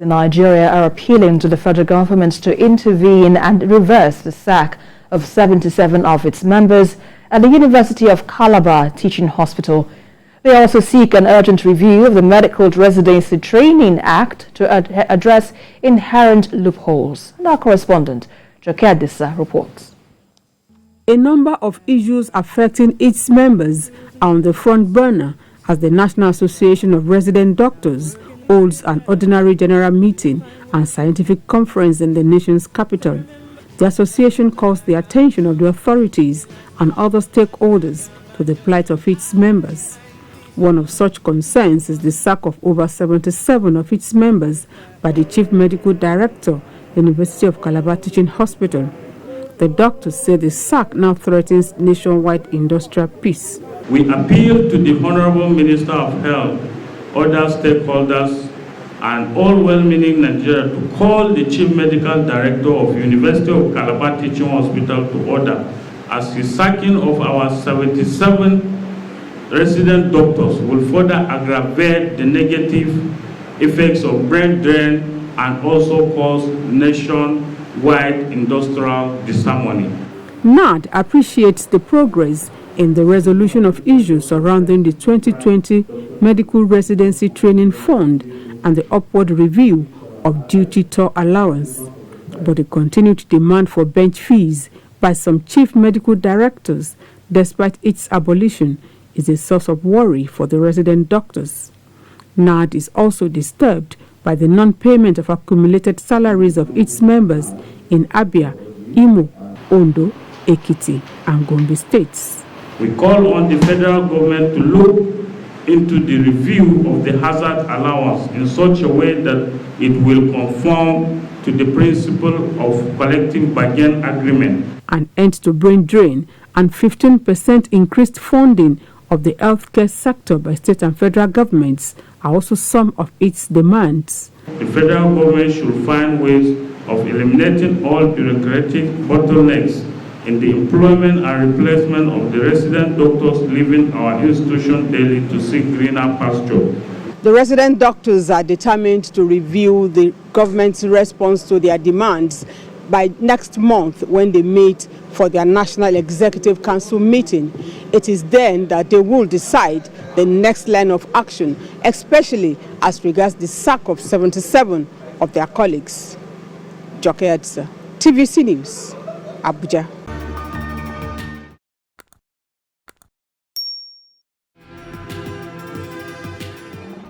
Nigeria are appealing to the federal government to intervene and reverse the sack of 77 of its members at the University of Calabar Teaching Hospital. They also seek an urgent review of the Medical Residency Training Act to address inherent loopholes. And our correspondent, Jokia Dissa, reports. A number of issues affecting its members are on the front burner as the National Association of Resident Doctors holds an ordinary general meeting and scientific conference in the nation's capital. The association calls the attention of the authorities and other stakeholders to the plight of its members. One of such concerns is the sack of over 77 of its members by the Chief Medical Director, University of Calabar Teaching Hospital. The doctors say the sack now threatens nationwide industrial peace. We appeal to the Honorable Minister of Health, other stakeholders, and all well-meaning Nigeria to call the Chief Medical Director of University of Calabar Teaching Hospital to order, as the sacking of our 77 resident doctors will further aggravate the negative effects of brain drain and also cause nationwide industrial disharmony. Nard appreciates the progress in the resolution of issues surrounding the 2020 Medical Residency Training Fund and the upward review of duty tour allowance. But the continued demand for bench fees by some chief medical directors, despite its abolition, is a source of worry for the resident doctors. Nard is also disturbed by the non-payment of accumulated salaries of its members in Abia, Imo, Ondo, Ekiti, and Gombe states. We call on the federal government to look into the review of the hazard allowance in such a way that it will conform to the principle of collective bargain agreement. An end to brain drain and 15% increased funding of the healthcare sector by state and federal governments are also some of its demands. The federal government should find ways of eliminating all bureaucratic bottlenecks in the employment and replacement of the resident doctors leaving our institution daily to seek greener pasture. The resident doctors are determined to review the government's response to their demands by next month when they meet for their National Executive Council meeting. It is then that they will decide the next line of action, especially as regards the sack of 77 of their colleagues. Jokia Dissa, TVC News, Abuja.